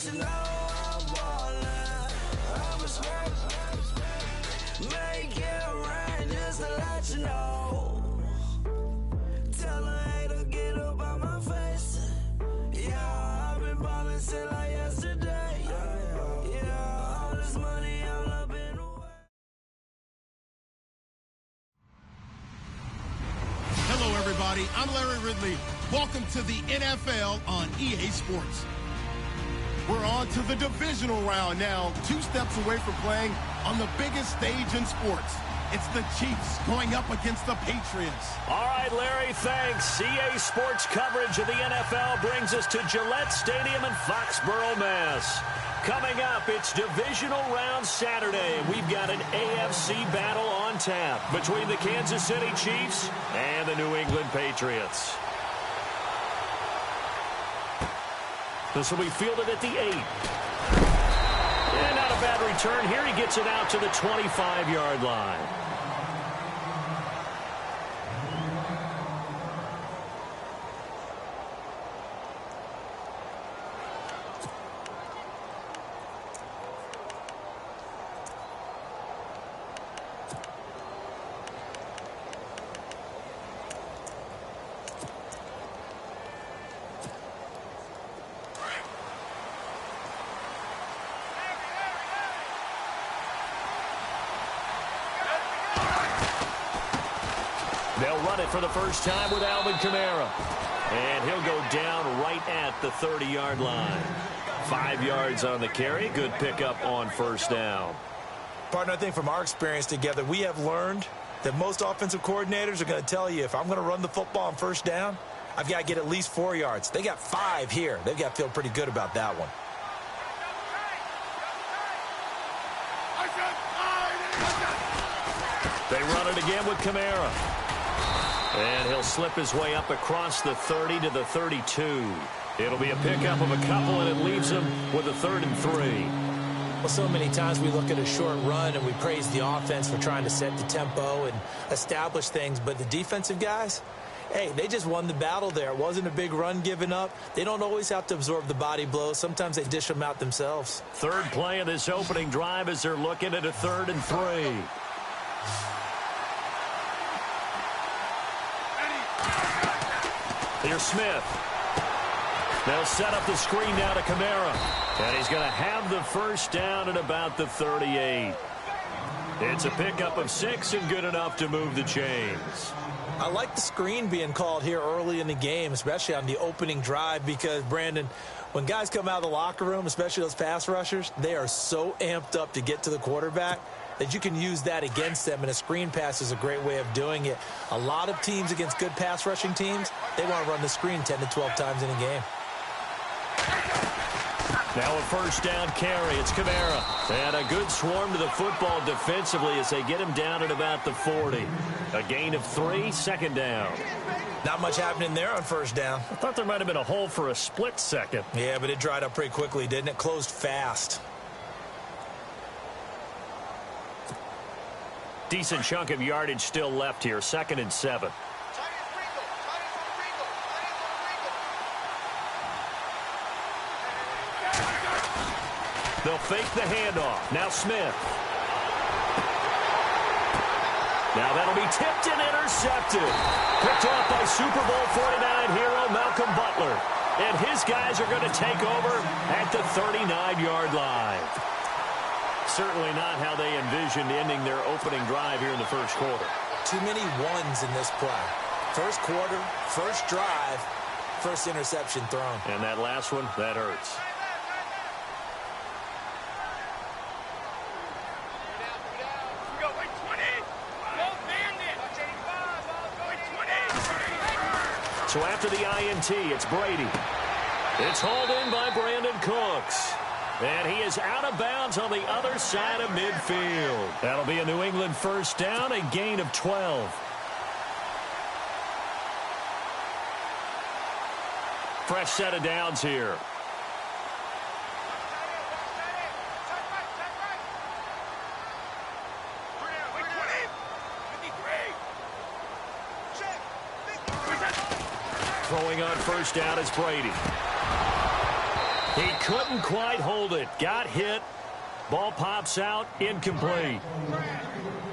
you know I'm ballin'. I'm a smoke. Make it rain just to let you know. Tell a hater get up on my face. Yeah, I've been ballin' since like yesterday. Yeah, all this money all up in the way. Hello, everybody. I'm Larry Ridley. Welcome to the NFL on EA Sports. We're on to the divisional round now, 2 steps away from playing on the biggest stage in sports. It's the Chiefs going up against the Patriots. All right, Larry, thanks. EA Sports coverage of the NFL brings us to Gillette Stadium in Foxborough, Mass. Coming up, it's divisional round Saturday. We've got an AFC battle on tap between the Kansas City Chiefs and the New England Patriots. This will be fielded at the 8. And not a bad return here. He gets it out to the 25-yard line. They'll run it for the first time with Alvin Kamara. And he'll go down right at the 30-yard line. 5 yards on the carry. Good pickup on first down. Partner, I think from our experience together, we have learned that most offensive coordinators are going to tell you, if I'm going to run the football on first down, I've got to get at least 4 yards. They got 5 here. They've got to feel pretty good about that one. They run it again with Kamara. And he'll slip his way up across the 30 to the 32. It'll be a pickup of a couple, and it leaves him with a 3rd and 3. Well, so many times we look at a short run and we praise the offense for trying to set the tempo and establish things, but the defensive guys, hey, they just won the battle there. It wasn't a big run given up. They don't always have to absorb the body blows. Sometimes they dish them out themselves. Third play of this opening drive as they're looking at a 3rd and 3. Here's Smith. They'll set up the screen down to Kamara. And he's going to have the first down at about the 38. It's a pickup of 6 and good enough to move the chains. I like the screen being called here early in the game, especially on the opening drive, because, Brandon, when guys come out of the locker room, especially those pass rushers, they are so amped up to get to the quarterback that you can use that against them, and a screen pass is a great way of doing it. A lot of teams against good pass rushing teams, they want to run the screen 10 to 12 times in a game. Now a first down carry. It's Kamara. And a good swarm to the football defensively as they get him down at about the 40. A gain of 3, 2nd down. Not much happening there on first down. I thought there might have been a hole for a split second. Yeah, but it dried up pretty quickly, didn't it? Closed fast. Decent chunk of yardage still left here. 2nd and 7. They'll fake the handoff. Now Smith. Now that'll be tipped and intercepted. Picked off by Super Bowl 49 hero Malcolm Butler. And his guys are going to take over at the 39-yard line. Certainly not how they envisioned ending their opening drive here in the first quarter. Too many ones in this play. First quarter, first drive, first interception thrown. And that last one, that hurts. So after the INT, it's Brady. It's hauled in by Brandon Cooks. And he is out of bounds on the other side of midfield. That'll be a New England first down, a gain of 12. Fresh set of downs here. Throwing on first down is Brady. He couldn't quite hold it. Got hit. Ball pops out. Incomplete.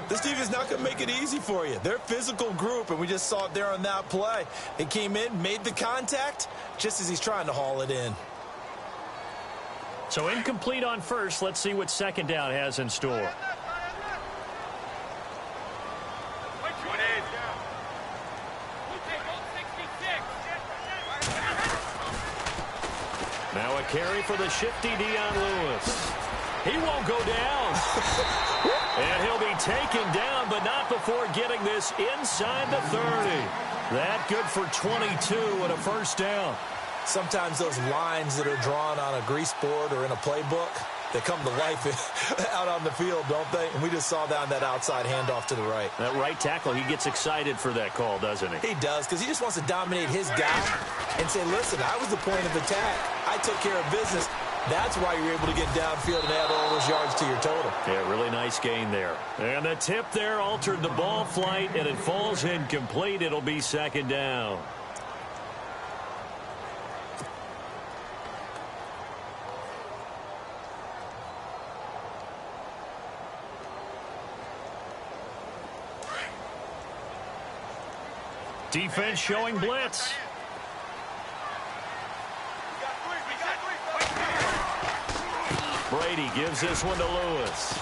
This defense is not going to make it easy for you. They're a physical group, and we just saw it there on that play. They came in, made the contact, just as he's trying to haul it in. So incomplete on first. Let's see what second down has in store. Now a carry for the shifty Dion Lewis. He won't go down. And he'll be taken down, but not before getting this inside the 30. That good for 22 and a first down. Sometimes those lines that are drawn on a grease board or in a playbook, they come to life out on the field, don't they? And we just saw that on that outside handoff to the right. That right tackle, he gets excited for that call, doesn't he? He does, because he just wants to dominate his guy and say, listen, I was the point of attack. I took care of business. That's why you're able to get downfield and add all those yards to your total. Yeah, really nice gain there. And the tip there altered the ball flight, and it falls incomplete. It'll be second down. Defense showing blitz. Brady gives this one to Lewis.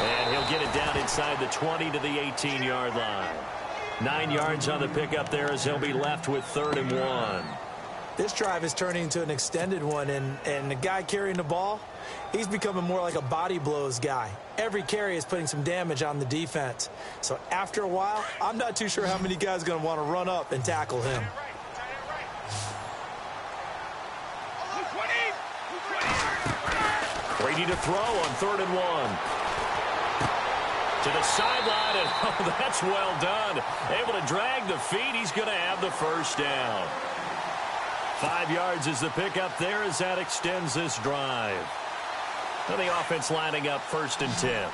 And he'll get it down inside the 20 to the 18-yard line. 9 yards on the pickup there as he'll be left with 3rd and 1. This drive is turning into an extended one, and the guy carrying the ball, he's becoming more like a body blows guy. Every carry is putting some damage on the defense. So after a while, I'm not too sure how many guys are going to want to run up and tackle him. Brady to throw on 3rd and 1. To the sideline, and oh, that's well done. Able to drag the feet. He's going to have the first down. 5 yards is the pickup there as that extends this drive. And the offense lining up 1st and 10.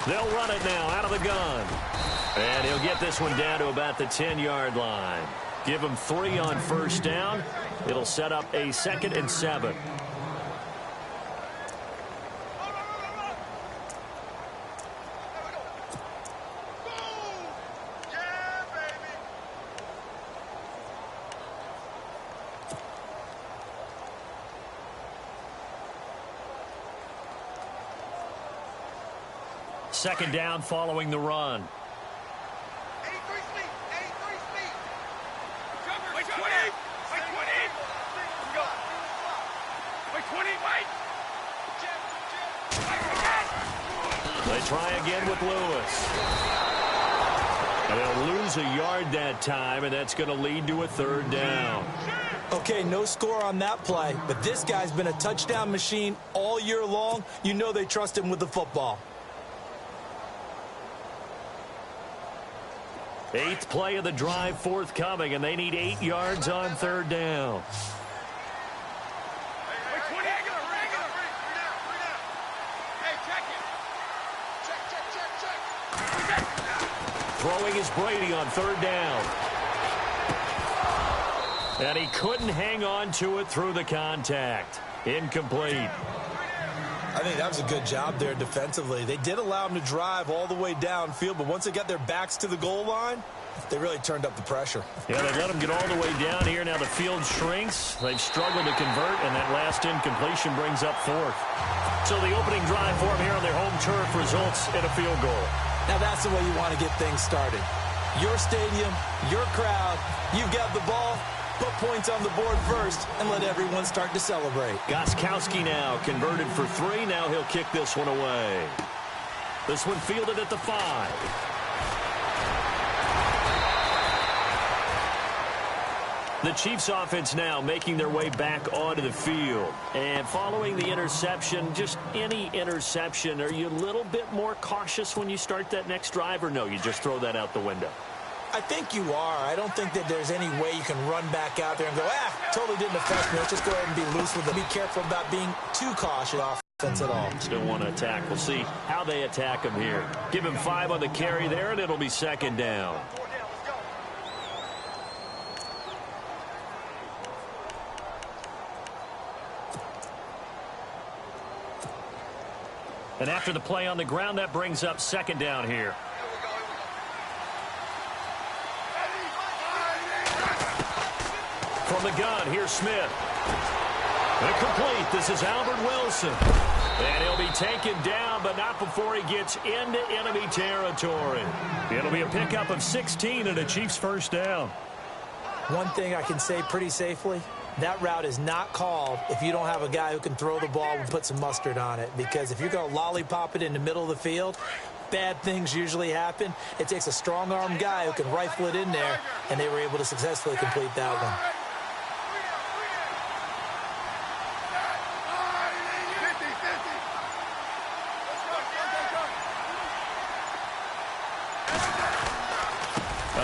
They'll run it now out of the gun. And he'll get this one down to about the 10-yard line. Give him 3 on 1st down. It'll set up a 2nd and 7. Second down following the run. They try again with Lewis. And they'll lose a yard that time, and that's going to lead to a 3rd down. Okay, no score on that play, but this guy's been a touchdown machine all year long. You know they trust him with the football. 8th play of the drive forthcoming, and they need 8 yards on 3rd down. Throwing is Brady on 3rd down. And he couldn't hang on to it through the contact. Incomplete. I think that was a good job there defensively. They did allow him to drive all the way downfield, but once they got their backs to the goal line, they really turned up the pressure. Yeah, they let him get all the way down here. Now the field shrinks. They've struggled to convert, and that last incompletion brings up 4th. So the opening drive for him here on their home turf results in a field goal. Now that's the way you want to get things started. Your stadium, your crowd, you've got the ball. Put points on the board first and let everyone start to celebrate. Gostkowski now converted for 3. Now he'll kick this one away. This one fielded at the 5. The Chiefs offense now making their way back onto the field. And following the interception, just any interception, are you a little bit more cautious when you start that next drive, or no, you just throw that out the window? I think you are. I don't think that there's any way you can run back out there and go, totally didn't affect me. Let's just go ahead and be loose with it. Be careful about being too cautious. offense at all. Still want to attack. We'll see how they attack him here. Give him 5 on the carry there, and it'll be second down. And after the play on the ground, that brings up second down here. From the gun, here's Smith. Incomplete. This is Albert Wilson. And he'll be taken down, but not before he gets into enemy territory. It'll be a pickup of 16 and a Chiefs first down. One thing I can say pretty safely, that route is not called if you don't have a guy who can throw the ball and put some mustard on it. Because if you're going to lollipop it in the middle of the field, bad things usually happen. It takes a strong-arm guy who can rifle it in there, and they were able to successfully complete that one.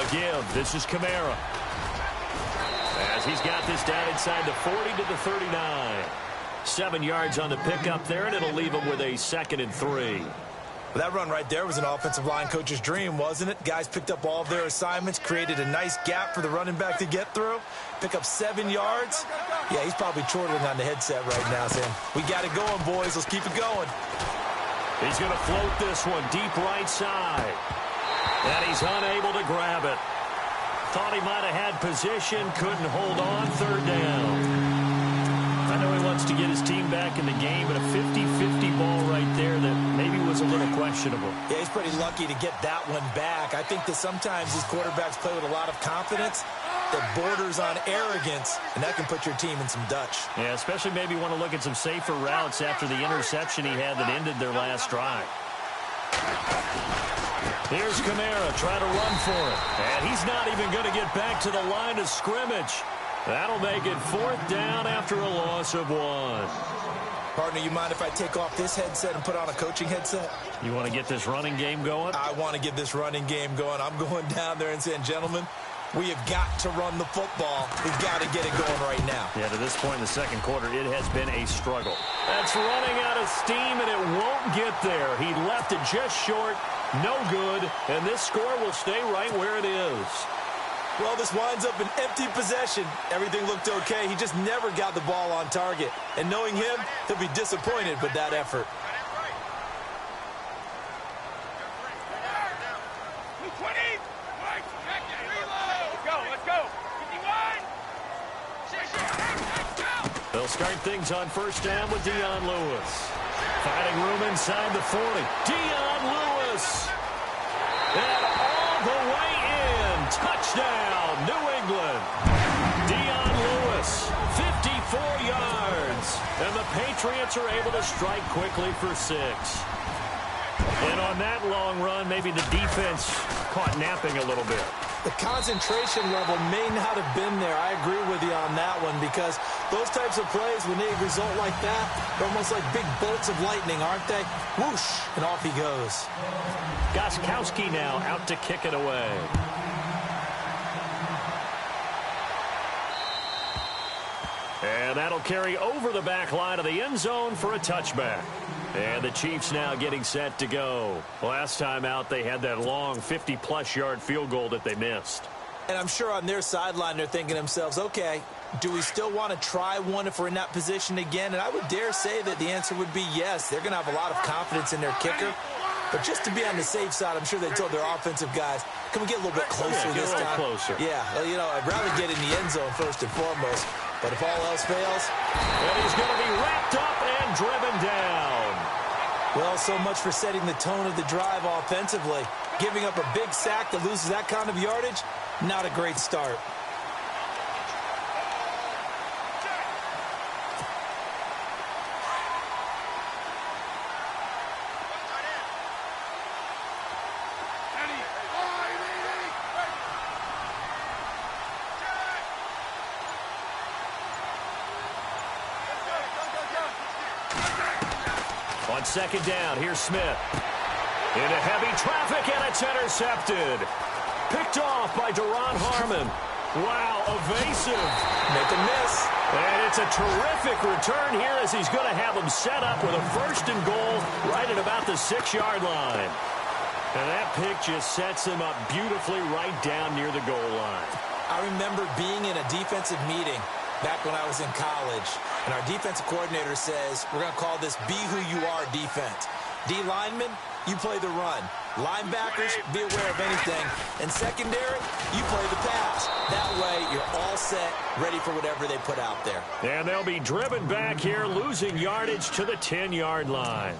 Again, this is Kamara. As he's got this down inside the 40 to the 39. 7 yards on the pickup there, and it'll leave him with a 2nd and 3. Well, that run right there was an offensive line coach's dream, wasn't it? Guys picked up all of their assignments, created a nice gap for the running back to get through, pick up 7 yards. Yeah, he's probably chortling on the headset right now saying, we got it going, boys. Let's keep it going. He's going to float this one deep right side. And he's unable to grab it. Thought he might have had position, couldn't hold on, 3rd down. I know he wants to get his team back in the game, but a 50-50 ball right there that maybe was a little questionable. Yeah, he's pretty lucky to get that one back. I think that sometimes these quarterbacks play with a lot of confidence that borders on arrogance, and that can put your team in some Dutch. Yeah, especially maybe want to look at some safer routes after the interception he had that ended their last drive. Here's Kamara trying to run for it. And he's not even going to get back to the line of scrimmage. That'll make it 4th down after a loss of 1. Partner, you mind if I take off this headset and put on a coaching headset? You want to get this running game going? I want to get this running game going. I'm going down there and saying, gentlemen, we have got to run the football. We've got to get it going right now. Yeah, to this point in the second quarter, it has been a struggle. That's running out of steam, and it won't get there. He left it just short. No good, and this score will stay right where it is. Well, this winds up an empty possession. Everything looked okay. He just never got the ball on target. And knowing him, he'll be disappointed with that effort. They'll start things on 1st down with Dion Lewis. Finding room inside the 40. Dion Lewis. And all the way in. Touchdown, New England. Dion Lewis, 54 yards. And the Patriots are able to strike quickly for 6. And on that long run, maybe the defense caught napping a little bit. The concentration level may not have been there. I agree with you on that one because those types of plays, when they result like that, they're almost like big bolts of lightning, aren't they? Whoosh, and off he goes. Gostkowski now out to kick it away. And that'll carry over the back line of the end zone for a touchback. And the Chiefs now getting set to go. Last time out, they had that long 50-plus yard field goal that they missed. And I'm sure on their sideline, they're thinking to themselves, okay, do we still want to try one if we're in that position again? And I would dare say that the answer would be yes. They're going to have a lot of confidence in their kicker. But just to be on the safe side, I'm sure they told their offensive guys, can we get a little bit closer this time? Closer. Yeah, well, you know, I'd rather get in the end zone first and foremost. But if all else fails, and he's going to be wrapped up and driven down. Well, so much for setting the tone of the drive offensively. Giving up a big sack that loses that kind of yardage, not a great start. On 2nd down, here's Smith. Into heavy traffic, and it's intercepted. Picked off by Duron Harmon. Wow, evasive. Make a miss. And it's a terrific return here as he's going to have them set up with a 1st and goal right at about the 6-yard line. And that pick just sets him up beautifully right down near the goal line. I remember being in a defensive meeting back when I was in college, and our defensive coordinator says, we're going to call this be who you are defense. D linemen, you play the run. Linebackers, be aware of anything. And secondary, you play the pass. That way, you're all set, ready for whatever they put out there. And they'll be driven back here, losing yardage to the 10-yard line.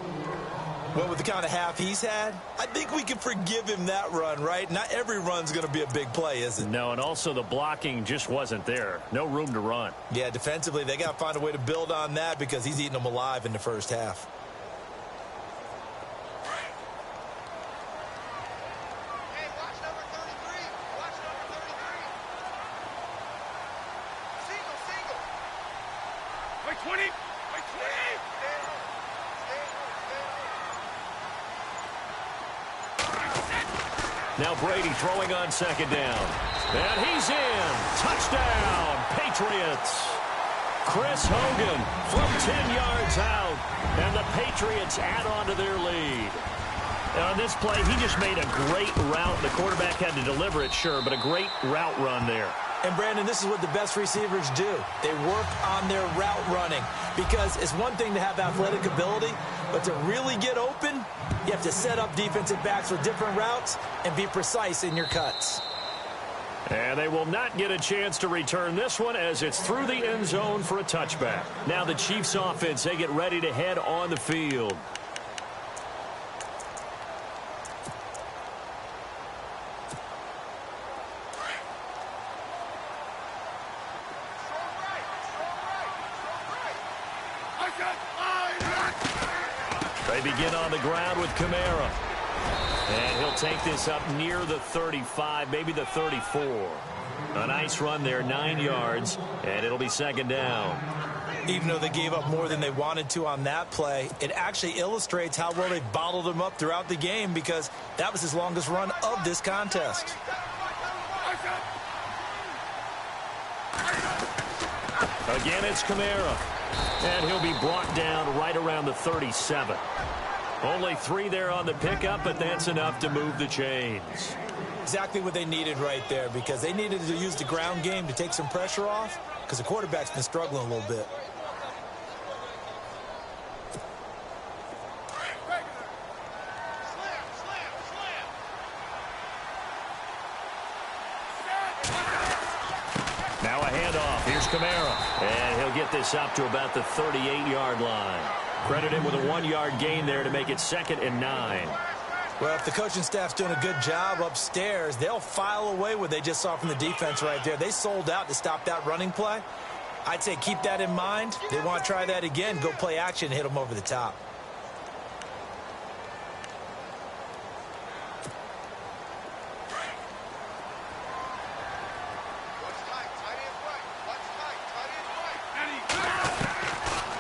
Well, with the kind of half he's had, I think we can forgive him that run, right? Not every run's going to be a big play, is it? No, and also the blocking just wasn't there. No room to run. Yeah, defensively, they got to find a way to build on that because he's eating them alive in the first half. Hey, watch number 33. Watch number 33. Single. Wait, 20. Wait, 20. Now Brady throwing on 2nd down. And he's in. Touchdown, Patriots. Chris Hogan from 10 yards out. And the Patriots add on to their lead. And on this play, he just made a great route. The quarterback had to deliver it, sure, but a great route run there. And, Brandon, this is what the best receivers do. They work on their route running because it's one thing to have athletic ability, but to really get open, you have to set up defensive backs with different routes and be precise in your cuts. And they will not get a chance to return this one as it's through the end zone for a touchback. Now the Chiefs offense, they get ready to head on the field. They begin on the ground with Kamara. And he'll take this up near the 35, maybe the 34. A nice run there, 9 yards, and it'll be 2nd down. Even though they gave up more than they wanted to on that play, it actually illustrates how well they bottled them up throughout the game because that was his longest run of this contest. Again, it's Kamara. And he'll be brought down right around the 37. Only 3 there on the pickup, but that's enough to move the chains. Exactly what they needed right there because they needed to use the ground game to take some pressure off because the quarterback's been struggling a little bit. Now a handoff. Here's Kamara. And he'll get this up to about the 38-yard line. Credit him with a 1-yard gain there to make it 2nd and 9. Well, if the coaching staff's doing a good job upstairs, they'll file away what they just saw from the defense right there. They sold out to stop that running play. I'd say keep that in mind. They want to try that again, go play action, hit them over the top.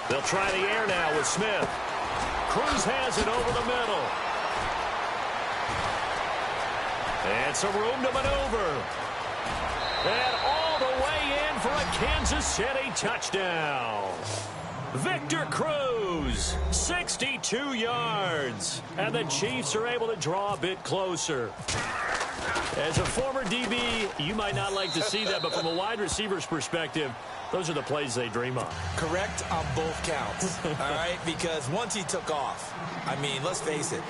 They'll try the air now with Smith. Cruz has it over the middle. And some room to maneuver. And all the way in for a Kansas City touchdown. Victor Cruz, 62 yards. And the Chiefs are able to draw a bit closer. As a former DB, you might not like to see that, but from a wide receiver's perspective, those are the plays they dream of. Correct on both counts, all right? Because once he took off, I mean, let's face it,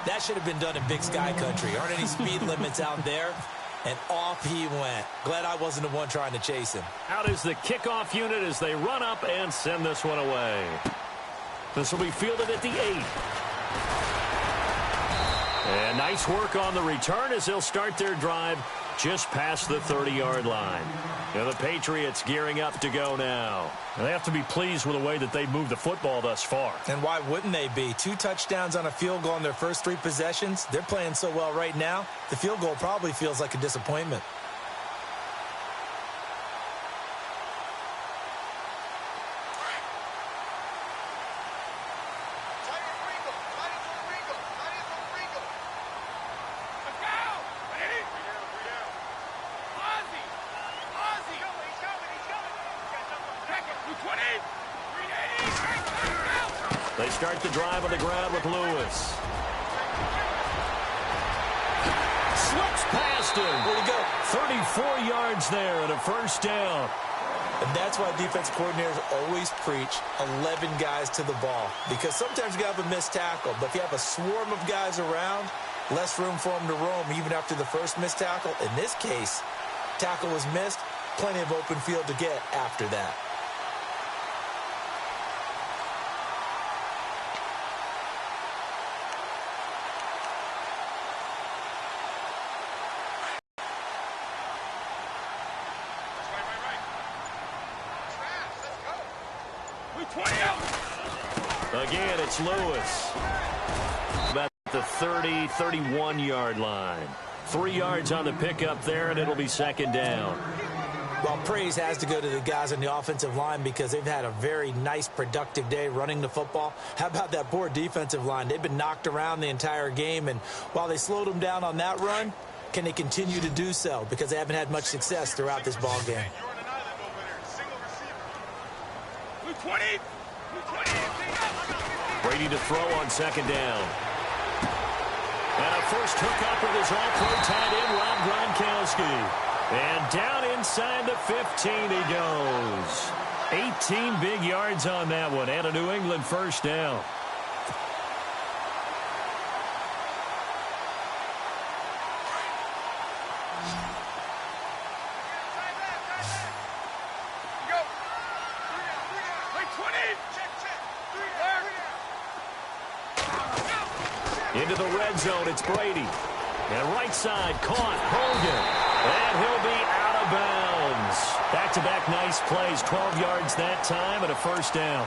that should have been done in Big Sky Country. Aren't any speed limits out there? And off he went. Glad I wasn't the one trying to chase him. Out is the kickoff unit as they run up and send this one away. This will be fielded at the 8. And nice work on the return as they'll start their drive just past the 30-yard line. Now the Patriots gearing up to go now. And they have to be pleased with the way that they've moved the football thus far. And why wouldn't they be? 2 touchdowns on a field goal in their first 3 possessions. They're playing so well right now, the field goal probably feels like a disappointment. They start the drive on the ground with Lewis. Slips past him. Where'd he go? 34 yards there and a first down. And that's why defense coordinators always preach 11 guys to the ball. Because sometimes you have a missed tackle, but if you have a swarm of guys around, less room for them to roam even after the first missed tackle. In this case, tackle was missed, plenty of open field to get after that. Again, it's Lewis. About the 30, 31-yard line. 3 yards on the pickup there, and it'll be second down. Well, praise has to go to the guys on the offensive line because they've had a very nice, productive day running the football. How about that poor defensive line? They've been knocked around the entire game, and while they slowed them down on that run, can they continue to do so? Because they haven't had much success throughout this ball game. Brady to throw on second down. And a first hookup with his all-pro tight end, Rob Gronkowski. And down inside the 15 he goes. 18 big yards on that one, and a New England first down. Into the red zone, it's Brady. And right side, caught, Hogan. And he'll be out of bounds. Back-to-back nice plays, 12 yards that time and a first down.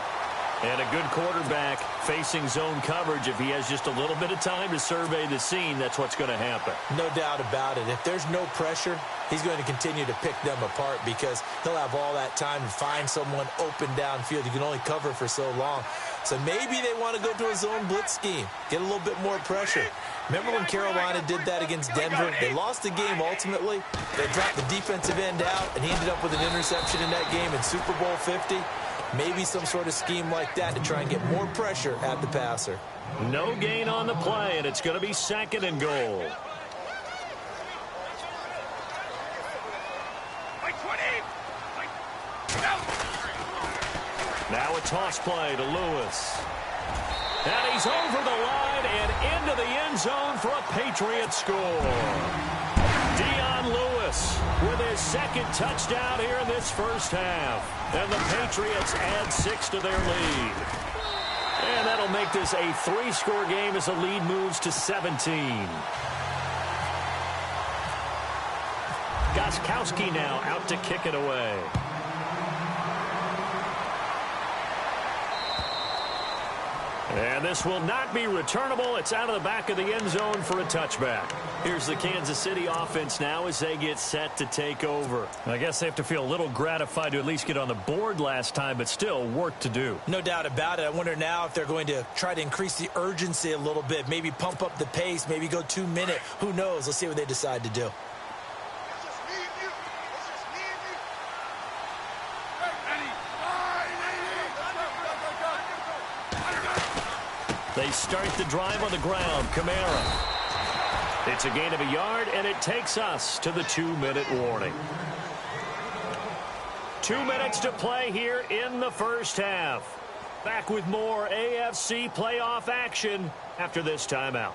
And a good quarterback facing zone coverage. If he has just a little bit of time to survey the scene, that's what's going to happen. No doubt about it. If there's no pressure, he's going to continue to pick them apart because he'll have all that time to find someone open downfield. You can only cover for so long. So maybe they want to go to a zone blitz scheme, get a little bit more pressure. Remember when Carolina did that against Denver? They lost the game ultimately. They dropped the defensive end out, and he ended up with an interception in that game in Super Bowl 50. Maybe some sort of scheme like that to try and get more pressure at the passer. No gain on the play, and it's going to be second and goal. Now a toss play to Lewis. And he's over the line and into the end zone for a Patriot score. Dion Lewis with his second touchdown here in this first half. And the Patriots add 6 to their lead. And that'll make this a 3-score game as the lead moves to 17. Gostkowski now out to kick it away. And this will not be returnable. It's out of the back of the end zone for a touchback. Here's the Kansas City offense now as they get set to take over. I guess they have to feel a little gratified to at least get on the board last time, but still work to do. No doubt about it. I wonder now if they're going to try to increase the urgency a little bit, maybe pump up the pace, maybe go 2-minute. Who knows? Let's see what they decide to do. They start the drive on the ground. Kamara. It's a gain of a yard, and it takes us to the 2-minute warning. 2 minutes to play here in the first half. Back with more AFC playoff action after this timeout.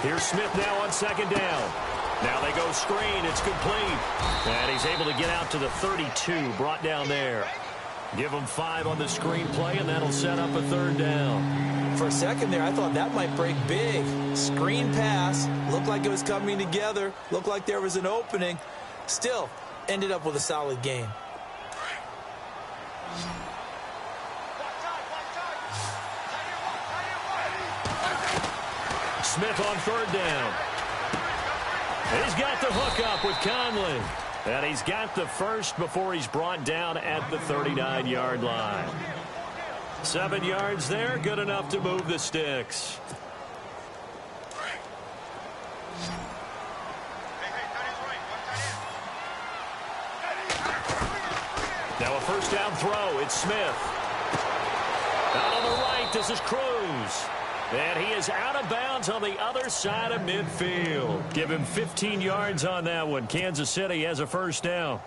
Here's Smith now on second down. Now they go screen. It's complete. And he's able to get out to the 32. Brought down there. Give him 5 on the screen play, and that'll set up a third down. For a second there, I thought that might break big. Screen pass. Looked like it was coming together. Looked like there was an opening. Still, ended up with a solid gain. Smith on third down. He's got the hookup with Conley. And he's got the first before he's brought down at the 39-yard line. 7 yards there, good enough to move the sticks. Now a first down throw. It's Smith. Out on the right, this is Cruz. And he is out of bounds on the other side of midfield. Give him 15 yards on that one. Kansas City has a first down.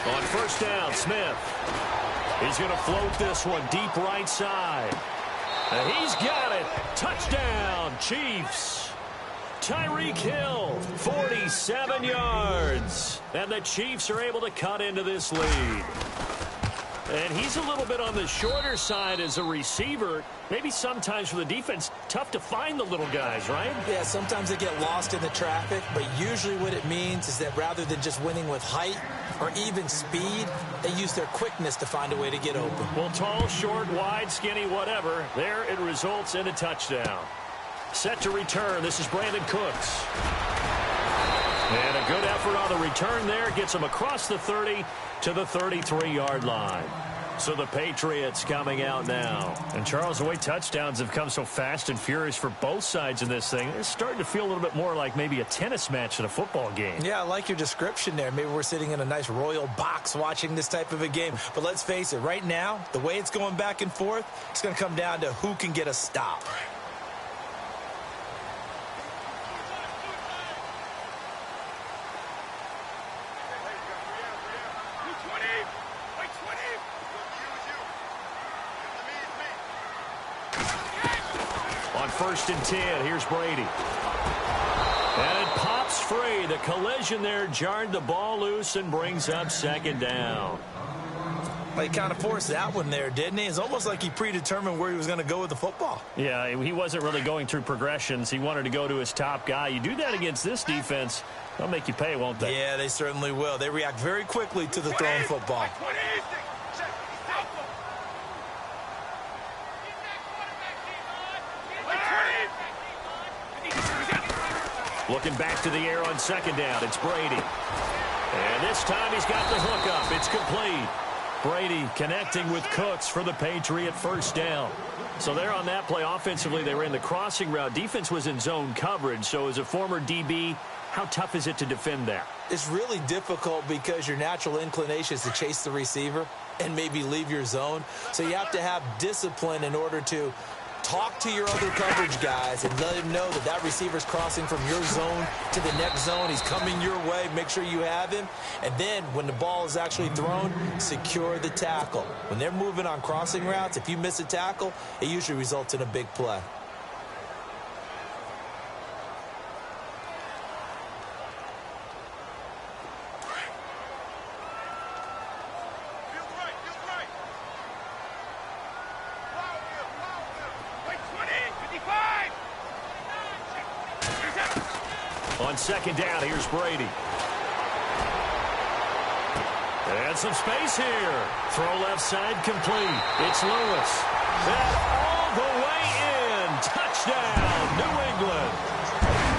On first down, Smith. He's going to float this one deep right side. And he's got it. Touchdown, Chiefs. Tyreek Hill, 47 yards. And the Chiefs are able to cut into this lead. And he's a little bit on the shorter side as a receiver. Maybe sometimes for the defense, tough to find the little guys, right? Yeah, sometimes they get lost in the traffic, but usually what it means is that rather than just winning with height or even speed, they use their quickness to find a way to get open. Well, tall, short, wide, skinny, whatever, there it results in a touchdown. Set to return, this is Brandon Cooks. And a good effort on the return there. Gets him across the 30 to the 33-yard line. So the Patriots coming out now. And, Charles, the way touchdowns have come so fast and furious for both sides in this thing, it's starting to feel a little bit more like maybe a tennis match than a football game. Yeah, I like your description there. Maybe we're sitting in a nice royal box watching this type of a game. But let's face it, right now, the way it's going back and forth, it's going to come down to who can get a stop. On 1st and 10, here's Brady. And it pops free. The collision there jarred the ball loose and brings up 2nd down. Well, he kind of forced that one there, didn't he? It's almost like he predetermined where he was going to go with the football. Yeah, he wasn't really going through progressions. He wanted to go to his top guy. You do that against this defense, they'll make you pay, won't they? Yeah, they certainly will. They react very quickly to the thrown football. Looking back to the air on 2nd down, it's Brady. And this time he's got the hook up. It's complete. Brady connecting with Cooks for the Patriot first down. So there on that play, offensively, they ran the crossing route. Defense was in zone coverage. So as a former DB, how tough is it to defend that? It's really difficult because your natural inclination is to chase the receiver and maybe leave your zone. So you have to have discipline in order to talk to your other coverage guys and let him know that that receiver's crossing from your zone to the next zone. He's coming your way. Make sure you have him. And then when the ball is actually thrown, secure the tackle. When they're moving on crossing routes, if you miss a tackle, it usually results in a big play. On 2nd down, here's Brady. And some space here. Throw left side complete. It's Lewis. And all the way in. Touchdown, New England.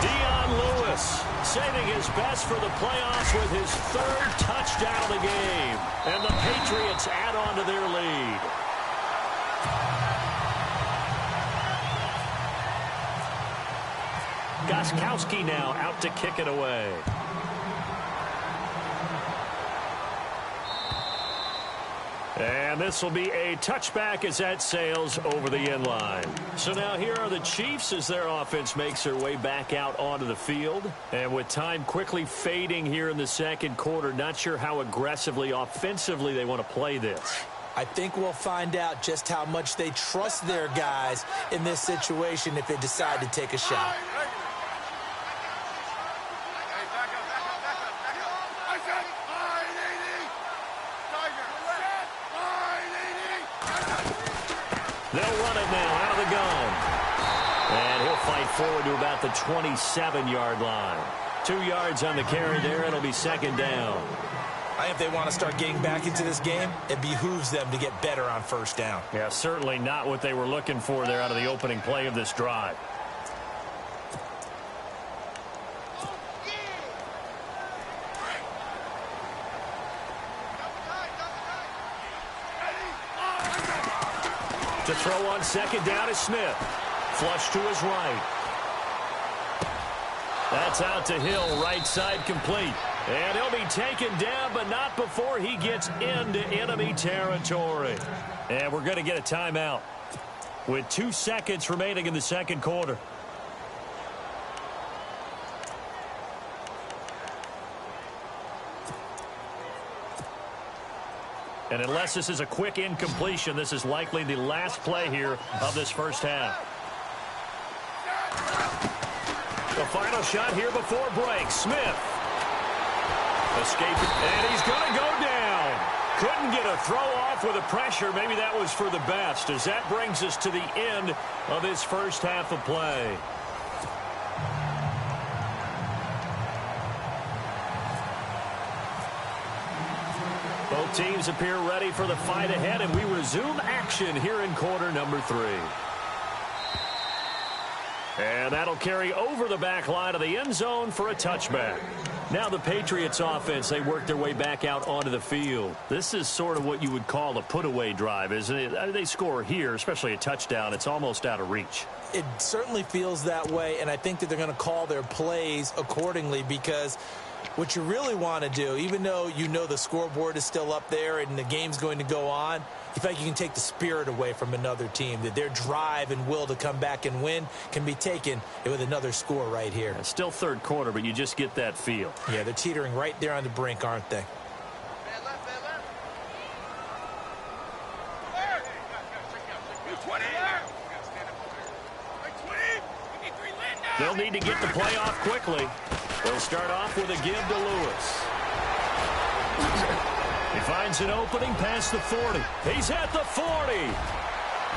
Dion Lewis saving his best for the playoffs with his 3rd touchdown of the game. And the Patriots add on to their lead. Gostkowski now out to kick it away. And this will be a touchback as that sails over the end line. So now here are the Chiefs as their offense makes their way back out onto the field. And with time quickly fading here in the 2nd quarter, not sure how aggressively, offensively they want to play this. I think we'll find out just how much they trust their guys in this situation if they decide to take a shot. They'll run it now out of the gun. And he'll fight forward to about the 27-yard line. 2 yards on the carry there. It'll be second down. If they want to start getting back into this game, it behooves them to get better on first down. Yeah, certainly not what they were looking for there out of the opening play of this drive. To throw on second down is Smith. Flush to his right. That's out to Hill, right side complete. And he'll be taken down, but not before he gets into enemy territory. And we're going to get a timeout with 2 seconds remaining in the second quarter. And unless this is a quick incompletion, this is likely the last play here of this first half. The final shot here before break. Smith. Escaping, and he's going to go down. Couldn't get a throw off with the pressure. Maybe that was for the best, as that brings us to the end of this first half of play. Both teams appear ready for the fight ahead, and we resume action here in quarter number 3. And that'll carry over the back line of the end zone for a touchback. Now the Patriots offense, they work their way back out onto the field. This is sort of what you would call a put-away drive, isn't it? They score here, especially a touchdown. It's almost out of reach. It certainly feels that way, and I think that they're going to call their plays accordingly, because what you really want to do, even though you know the scoreboard is still up there and the game's going to go on, you feel like you can take the spirit away from another team, that their drive and will to come back and win can be taken with another score right here. It's still third quarter, but you just get that feel. Yeah, they're teetering right there on the brink, aren't they? They'll need to get the play off quickly. They'll start off with a give to Lewis. He finds an opening past the 40. He's at the 40.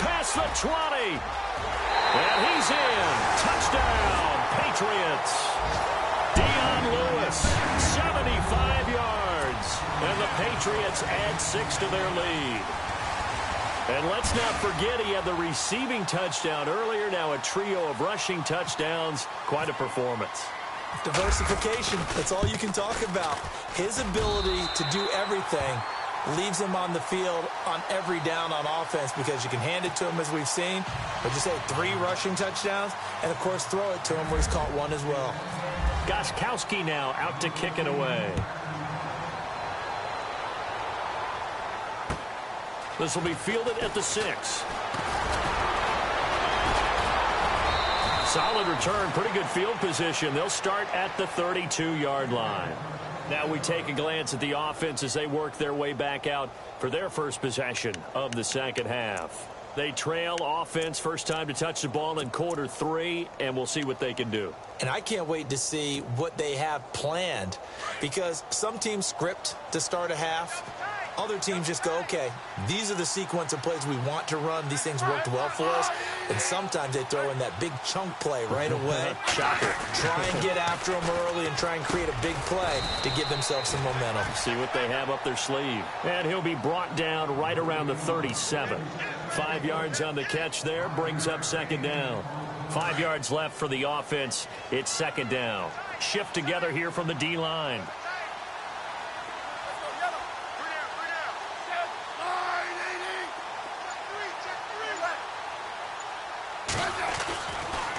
Past the 20. And he's in. Touchdown, Patriots. Dion Lewis, 75 yards. And the Patriots add 6 to their lead. And let's not forget he had the receiving touchdown earlier. Now a trio of rushing touchdowns. Quite a performance. Diversification, that's all you can talk about. His ability to do everything leaves him on the field on every down on offense, because you can hand it to him, as we've seen, but just say 3 rushing touchdowns, and of course throw it to him where he's caught 1 as well. Gostkowski now out to kick it away. This will be fielded at the 6. Solid return, pretty good field position. They'll start at the 32-yard line. Now we take a glance at the offense as they work their way back out for their first possession of the second half. They trail offense, first time to touch the ball in quarter 3, and we'll see what they can do. And I can't wait to see what they have planned, because some teams script to start a half. Other teams just go, okay, these are the sequence of plays we want to run. These things worked well for us. And sometimes they throw in that big chunk play right away. Shocker. Try and get after them early and try and create a big play to give themselves some momentum. See what they have up their sleeve. And he'll be brought down right around the 37. 5 yards on the catch there, brings up second down. 5 yards left for the offense. It's second down. Shift together here from the D-line.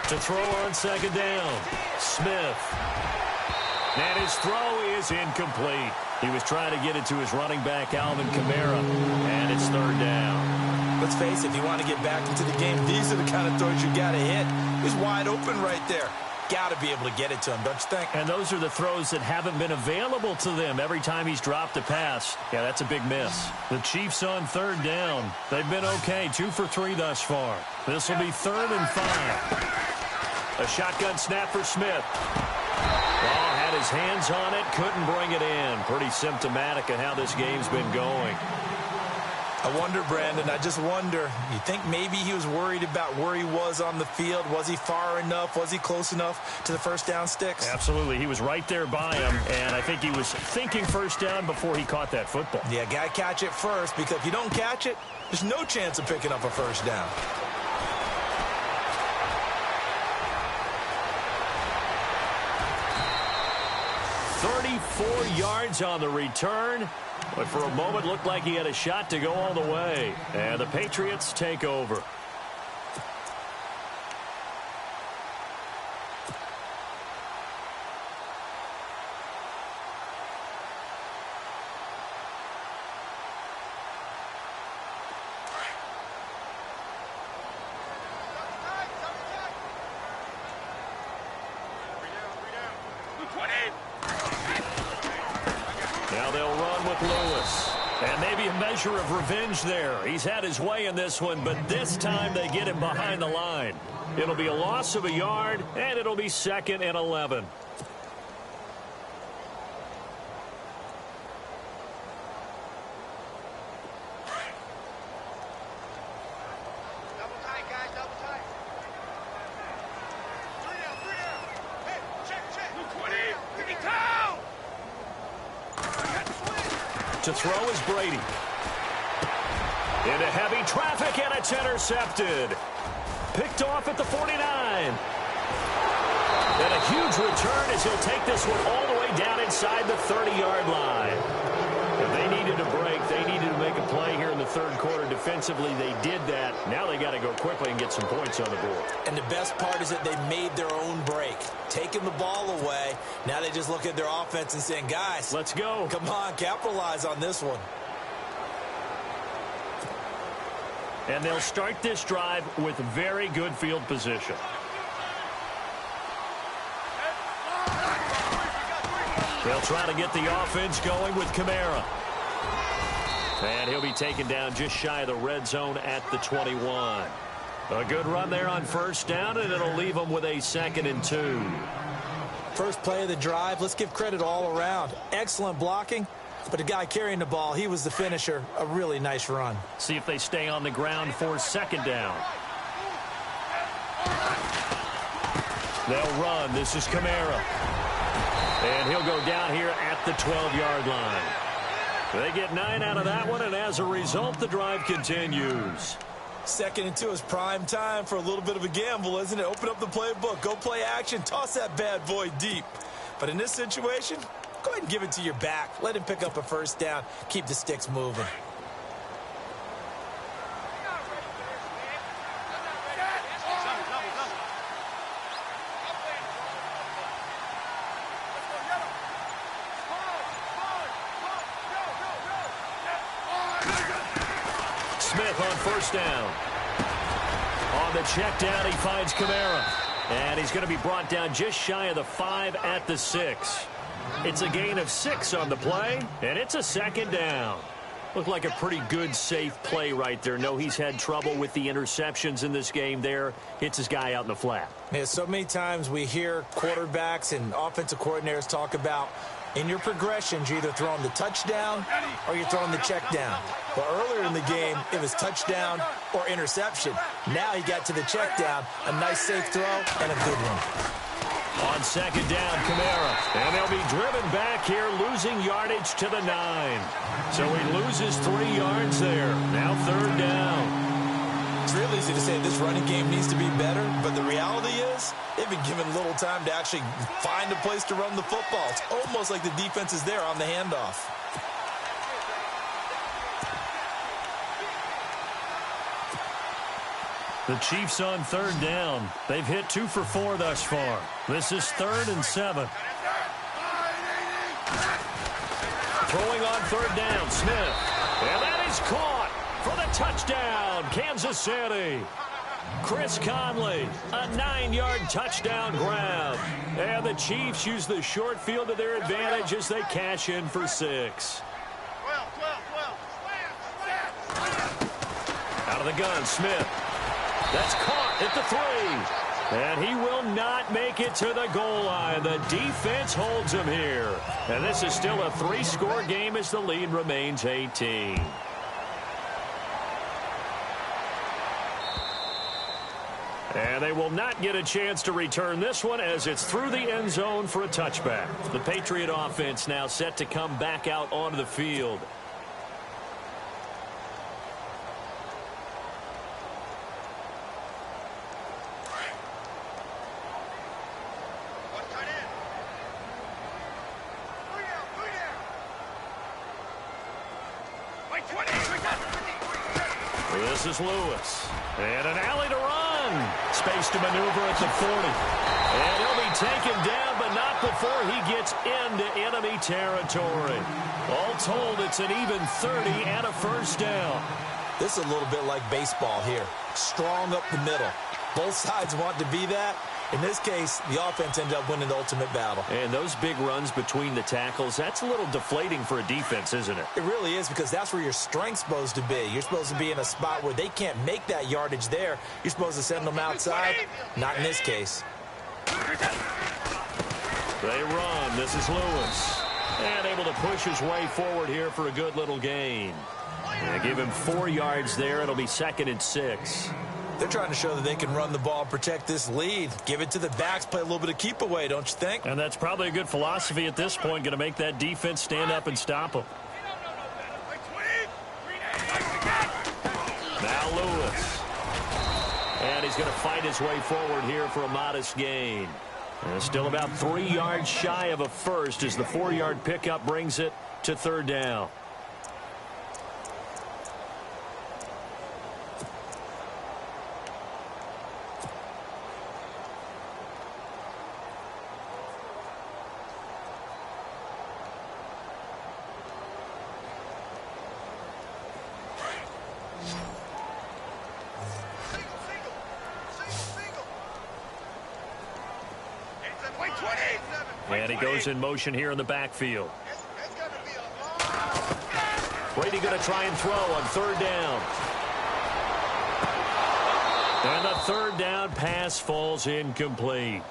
To throw on second down, Smith. And his throw is incomplete. He was trying to get it to his running back, Alvin Kamara, and it's third down. Let's face it, if you want to get back into the game, these are the kind of throws you got to hit. He's wide open right there. Got to be able to get it to him, don't you think? And those are the throws that haven't been available to them every time he's dropped a pass. Yeah, that's a big miss. The Chiefs on third down. They've been okay, 2 for 3 thus far. This will be 3rd and 5. A shotgun snap for Smith. Ball had his hands on it, couldn't bring it in. Pretty symptomatic of how this game's been going. I wonder, Brandon, I just wonder, you think maybe he was worried about where he was on the field? Was he far enough? Was he close enough to the first down sticks? Absolutely. He was right there by him, and I think he was thinking first down before he caught that football. Yeah, got to catch it first, because if you don't catch it, there's no chance of picking up a first down. "34 yards on the return, but for a moment looked like he had a shot to go all the way. And the Patriots take over. Now they'll run with Lewis. And maybe a measure of revenge there. He's had his way in this one, but this time they get him behind the line. It'll be a loss of a yard, and it'll be 2nd and 11. Double tight, guys, double tight. Three down. Hey, check. 20. Pick it down. To throw is Brady. Into heavy traffic, and it's intercepted. Picked off at the 49. And a huge return as he'll take this one all the way down inside the 30-yard line. If they needed a break, they needed to make a play here in the third quarter. Defensively, they did that. Now they got to go quickly and get some points on the board. And the best part is that they made their own break, taking the ball away. Now they just look at their offense and saying, guys, let's go. Come on, capitalize on this one. And they'll start this drive with very good field position. They'll try to get the offense going with Kamara. And he'll be taken down just shy of the red zone at the 21. A good run there on first down, and it'll leave them with a 2nd and 2. First play of the drive, let's give credit all around. Excellent blocking, but the guy carrying the ball, he was the finisher. A really nice run. See if they stay on the ground for 2nd down. They'll run. This is Kamara. And he'll go down here at the 12-yard line. They get 9 out of that one, and as a result, the drive continues. 2nd and 2 is prime time for a little bit of a gamble, isn't it? Open up the playbook, go play action, toss that bad boy deep. But in this situation, go ahead and give it to your back. Let him pick up a first down. Keep the sticks moving. Smith on first down. On the check down, he finds Kamara. And he's going to be brought down just shy of the 5 at the 6. It's a gain of 6 on the play, and it's a 2nd down. Looked like a pretty good, safe play right there. No, he's had trouble with the interceptions in this game there. Hits his guy out in the flat. Yeah, so many times we hear quarterbacks and offensive coordinators talk about in your progressions, you're either throwing the touchdown or you're throwing the check down. But earlier in the game, it was touchdown or interception. Now he got to the check down, a nice safe throw, and a good one. On 2nd down, Kamara. And they'll be driven back here, losing yardage to the 9. So he loses 3 yards there. Now 3rd down. It's real easy to say this running game needs to be better, but the reality is they've been given little time to actually find a place to run the football. It's almost like the defense is there on the handoff. The Chiefs on 3rd down. They've hit 2 for 4 thus far. This is 3rd and 7. Throwing on 3rd down, Smith. And that is caught for the touchdown, Kansas City. Chris Conley, a 9-yard touchdown grab. And the Chiefs use the short field to their advantage as they cash in for 6. 12. Out of the gun, Smith. That's caught at the 3. And he will not make it to the goal line. The defense holds him here. And this is still a 3-score game as the lead remains 18. And they will not get a chance to return this one as it's through the end zone for a touchback. The Patriot offense now set to come back out onto the field. This is Lewis. And an alley to run. Space to maneuver at the 40. And he'll be taken down, but not before he gets into enemy territory. All told, it's an even 30 and a first down. This is a little bit like baseball here. Strong up the middle. Both sides want to be that. In this case, the offense ended up winning the ultimate battle. And those big runs between the tackles, that's a little deflating for a defense, isn't it? It really is, because that's where your strength's supposed to be. You're supposed to be in a spot where they can't make that yardage there. You're supposed to send them outside. Not in this case. They run. This is Lewis. And able to push his way forward here for a good little gain. And give him 4 yards there. It'll be 2nd and 6. They're trying to show that they can run the ball and protect this lead. Give it to the backs, play a little bit of keep away, don't you think? And that's probably a good philosophy at this point, going to make that defense stand up and stop them. Now Lewis. And he's going to fight his way forward here for a modest gain. And still about 3 yards shy of a first as the 4-yard pickup brings it to 3rd down. And he goes in motion here in the backfield. Brady going to try and throw on 3rd down. And the 3rd down pass falls incomplete.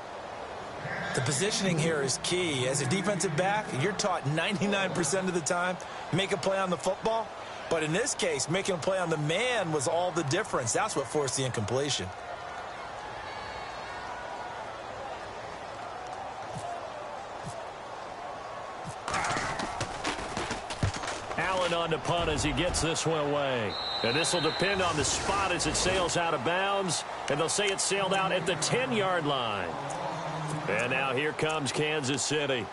The positioning here is key. As a defensive back, you're taught 99% of the time, make a play on the football. But in this case, making a play on the man was all the difference. That's what forced the incompletion. On to punt as he gets this one away. And this will depend on the spot as it sails out of bounds. And they'll say it sailed out at the 10-yard line. And now here comes Kansas City.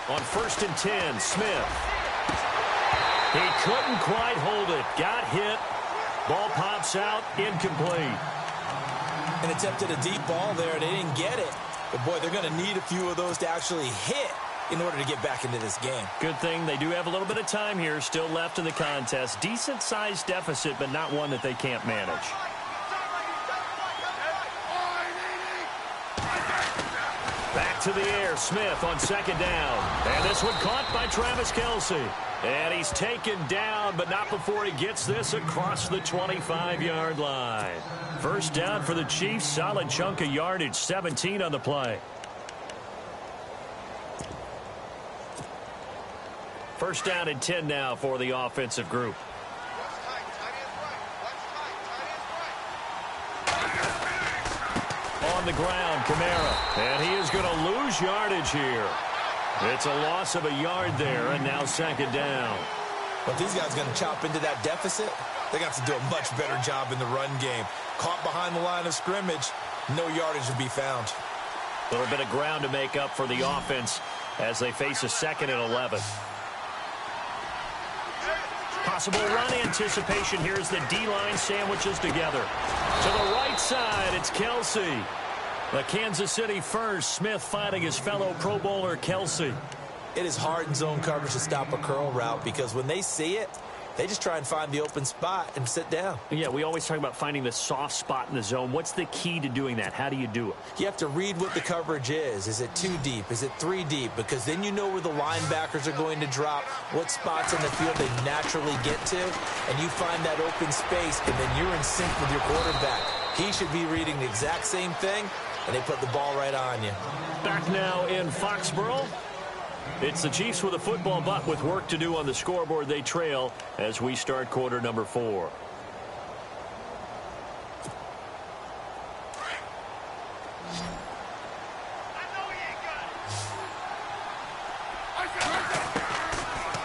On 1st and 10, Smith. He couldn't quite hold it. Got hit. Ball pops out. Incomplete. And attempted a deep ball there. They didn't get it. But, boy, they're going to need a few of those to actually hit in order to get back into this game. Good thing they do have a little bit of time here still left in the contest. Decent-sized deficit, but not one that they can't manage. Back to the air, Smith on 2nd down. And this one caught by Travis Kelce. And he's taken down, but not before he gets this across the 25-yard line. 1st down for the Chiefs. Solid chunk of yardage, 17 on the play. 1st down and 10 now for the offensive group. On the ground, Kamara. And he is going to lose yardage here. It's a loss of a yard there, and now 2nd down. But these guys are going to chop into that deficit. They're going to have to do a much better job in the run game. Caught behind the line of scrimmage, no yardage to be found. A little bit of ground to make up for the offense as they face a 2nd and 11. Possible run anticipation here as the D-line sandwiches together. To the right side, it's Kelce. The Kansas City first. Smith finding his fellow Pro Bowler Kelce. It is hard in zone coverage to stop a curl route because when they see it, They just try and find the open spot and sit down. Yeah, we always talk about finding the soft spot in the zone. What's the key to doing that? How do you do it? You have to read what the coverage is. Is it 2 deep? Is it 3 deep? Because then you know where the linebackers are going to drop, what spots in the field they naturally get to, and you find that open space, and then you're in sync with your quarterback. He should be reading the exact same thing, and they put the ball right on you. Back now in Foxborough. It's the Chiefs with a football, but with work to do on the scoreboard. They trail as we start quarter number 4.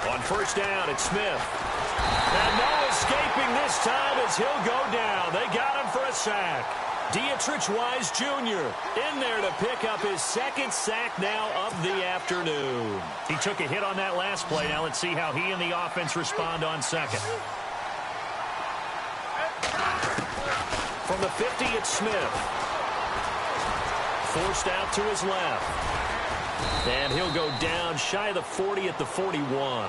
On first down, it's Smith. And no escaping this time as he'll go down. They got him for a sack. Dietrich Wise Jr. in there to pick up his second sack now of the afternoon. He took a hit on that last play. Now let's see how he and the offense respond on second. From the 50, it's Smith. Forced out to his left. And he'll go down shy of the 40 at the 41.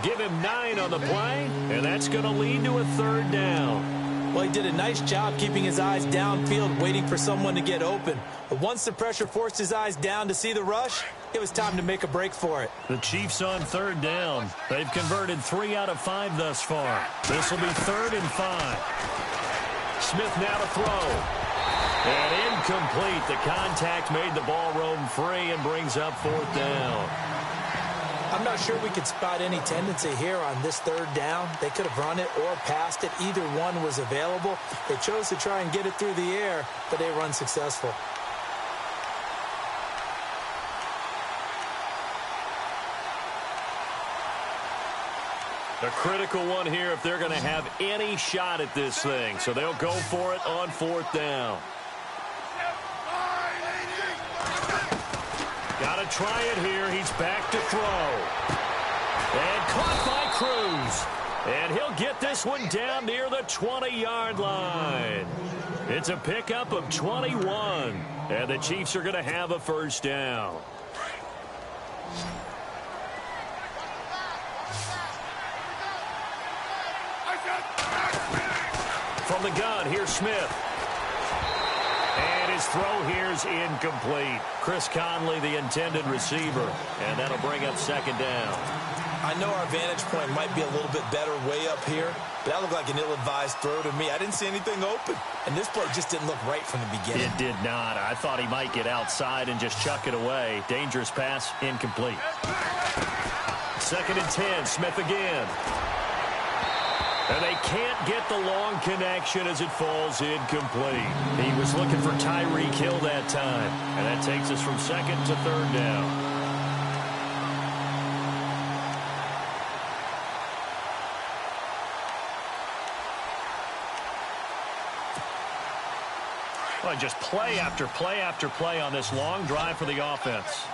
Give him 9 on the play, and that's going to lead to a third down. Well, he did a nice job keeping his eyes downfield, waiting for someone to get open. But once the pressure forced his eyes down to see the rush, it was time to make a break for it. The Chiefs on third down. They've converted 3 out of 5 thus far. This will be 3rd and 5. Smith now to throw. And incomplete. The contact made the ball roam free and brings up 4th down. I'm not sure we could spot any tendency here on this third down. They could have run it or passed it. Either one was available. They chose to try and get it through the air, but they were unsuccessful. A critical one here if they're going to have any shot at this thing. So they'll go for it on 4th down. Got to try it here. He's back to throw. And caught by Cruz. And he'll get this one down near the 20-yard line. It's a pickup of 21. And the Chiefs are going to have a first down. From the gun, here's Smith. And his throw here is incomplete. Chris Conley, the intended receiver. And that'll bring up 2nd down. I know our vantage point might be a little bit better way up here, but that looked like an ill-advised throw to me. I didn't see anything open. And this play just didn't look right from the beginning. It did not. I thought he might get outside and just chuck it away. Dangerous pass, incomplete. 2nd and 10, Smith again. And they can't get the long connection as it falls incomplete. He was looking for Tyreek Hill that time. And that takes us from 2nd to 3rd down. Well, just play after play after play on this long drive for the offense.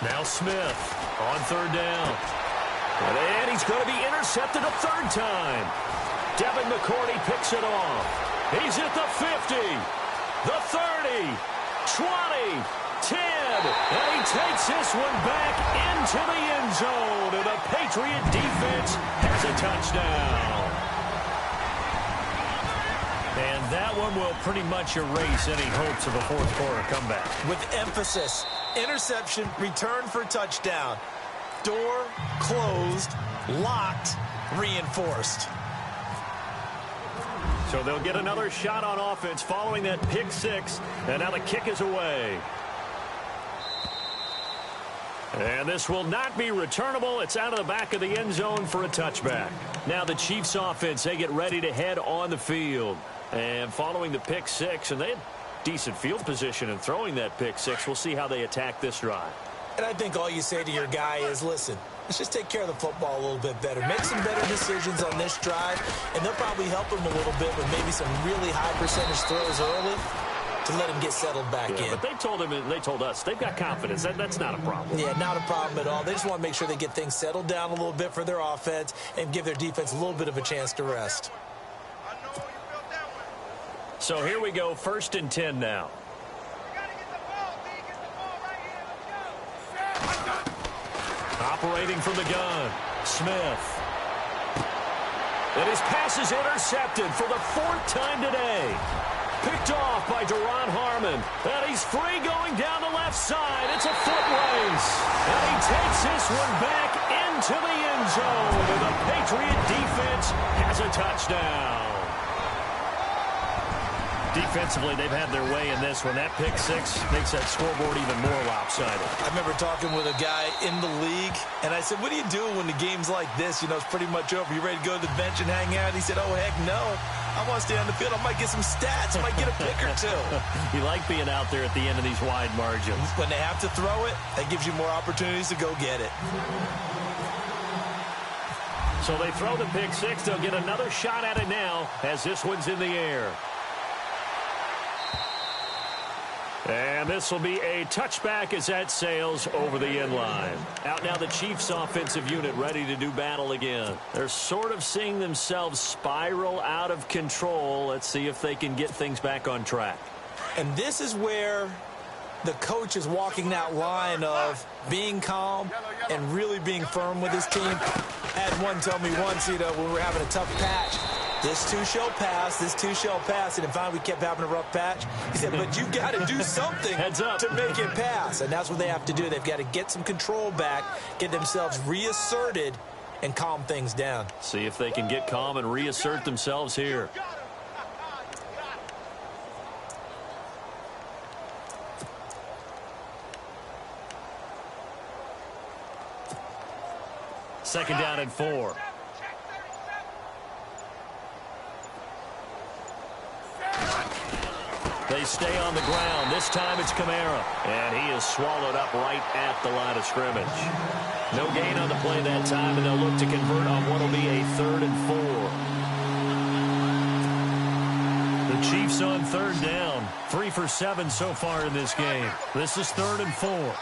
Now Smith. On 3rd down. And he's going to be intercepted a 3rd time. Devin McCourty picks it off. He's at the 50, the 30, 20, 10. And he takes this one back into the end zone. And the Patriot defense has a touchdown. And that one will pretty much erase any hopes of a 4th quarter comeback. With emphasis. Interception, return for touchdown. Door closed, locked, reinforced. So they'll get another shot on offense following that pick 6. And now the kick is away. And this will not be returnable. It's out of the back of the end zone for a touchback. Now the Chiefs offense, they get ready to head on the field. And following the pick 6, and they had decent field position in throwing that pick 6. We'll see how they attack this drive. And I think all you say to your guy is, listen, let's just take care of the football a little bit better. Make some better decisions on this drive, and they'll probably help him a little bit with maybe some really high percentage throws early to let him get settled back in. But they told him, and they told us, they've got confidence. That's not a problem. Yeah, not a problem at all. They just want to make sure they get things settled down a little bit for their offense and give their defense a little bit of a chance to rest. So here we go, 1st and 10 now. Operating from the gun, Smith. And his pass is intercepted for the 4th time today. Picked off by Duron Harmon. And he's free going down the left side. It's a foot race. And he takes this one back into the end zone. And the Patriot defense has a touchdown. Defensively, they've had their way in this one. That pick six makes that scoreboard even more lopsided. I remember talking with a guy in the league, and I said, what do you do when the game's like this? You know, it's pretty much over. You ready to go to the bench and hang out? He said, oh, heck no. I want to stay on the field. I might get some stats. I might get a pick or two. You like being out there at the end of these wide margins. When they have to throw it, that gives you more opportunities to go get it. So they throw the pick six. They'll get another shot at it now as this one's in the air. And this will be a touchback as that sails over the end line. Out now the Chiefs offensive unit ready to do battle again. They're sort of seeing themselves spiral out of control. Let's see if they can get things back on track. And this is where the coach is walking that line of being calm and really being firm with his team. I had one tell me once, you know, when we were having a tough patch, this too shall pass, this too shall pass. And finally, we kept having a rough patch. He said, but you got to do something to make it pass. And that's what they have to do. They've got to get some control back, get themselves reasserted, and calm things down. See if they can get calm and reassert themselves here. Second down and 4. They stay on the ground. This time it's Kamara. And he is swallowed up right at the line of scrimmage. No gain on the play that time, and they'll look to convert on what will be a 3rd and 4. The Chiefs on 3rd down. 3 for 7 so far in this game. This is 3rd and 4.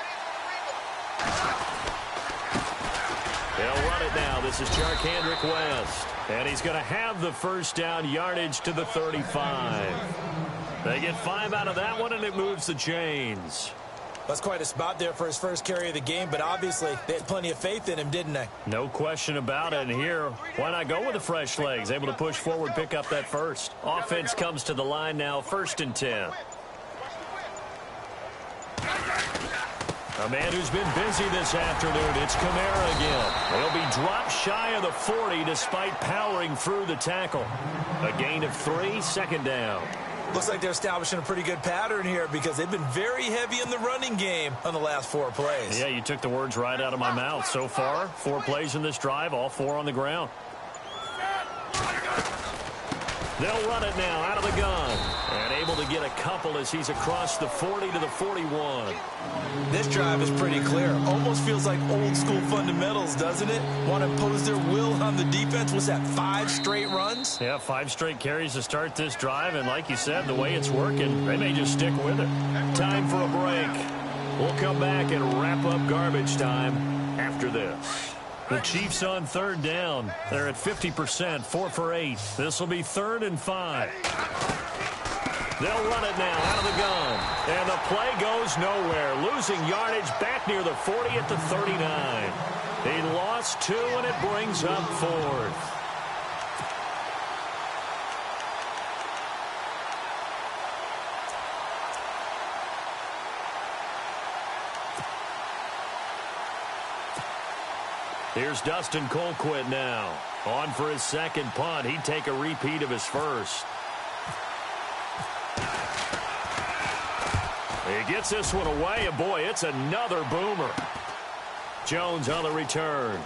They'll run it now. This is Jarkandrick West. And he's going to have the first down yardage to the 35. They get 5 out of that one, and it moves the chains. That's quite a spot there for his first carry of the game, but obviously they had plenty of faith in him, didn't they? No question about it. And here, why not go with the fresh legs? Able to push forward, pick up that first. Offense comes to the line now, 1st and 10. A man who's been busy this afternoon, it's Kamara again. He'll be dropped shy of the 40 despite powering through the tackle. A gain of 3, 2nd down. Looks like they're establishing a pretty good pattern here because they've been very heavy in the running game on the last 4 plays. Yeah, you took the words right out of my mouth. So far, 4 plays in this drive, all 4 on the ground. They'll run it now out of the gun. And able to get a couple as he's across the 40 to the 41. This drive is pretty clear. Almost feels like old school fundamentals, doesn't it? Want to impose their will on the defense. What's that, 5 straight runs? Yeah, 5 straight carries to start this drive. And like you said, the way it's working, they may just stick with it. Time for a break. We'll come back and wrap up garbage time after this. The Chiefs on 3rd down. They're at 50%, 4 for 8. This will be 3rd and 5. They'll run it now out of the gun. And the play goes nowhere. Losing yardage back near the 40 at the 39. He lost 2, and it brings up 4th. Here's Dustin Colquitt now. On for his 2nd punt. He'd take a repeat of his first. He gets this one away, and boy, it's another boomer. Jones on the return.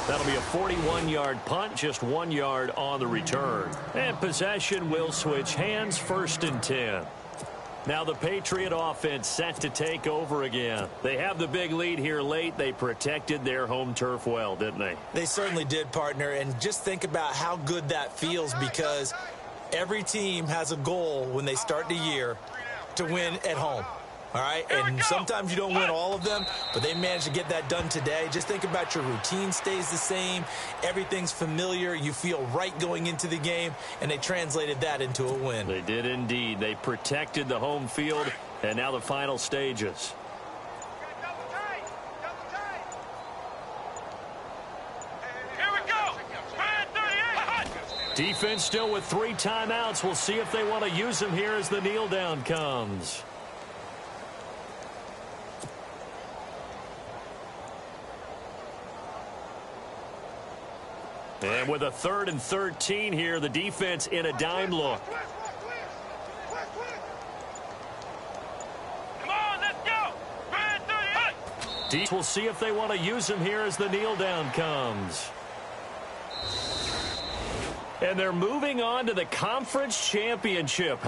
That'll be a 41-yard punt, just 1 yard on the return. And possession will switch hands, 1st and 10. Now the Patriot offense set to take over again. They have the big lead here late. They protected their home turf well, didn't they? They certainly did, partner. And just think about how good that feels because every team has a goal when they start the year to win at home. All right, and sometimes you don't win all of them, but they managed to get that done today. Just think about your routine stays the same. Everything's familiar. You feel right going into the game, and they translated that into a win. They did indeed. They protected the home field, and now the final stages. Defense still with 3 timeouts. We'll see if they want to use them here as the kneel down comes. And with a 3rd and 13 here, the defense in a dime look. Come on, let's go. We'll see if they want to use him here as the kneel down comes. And they're moving on to the conference championship.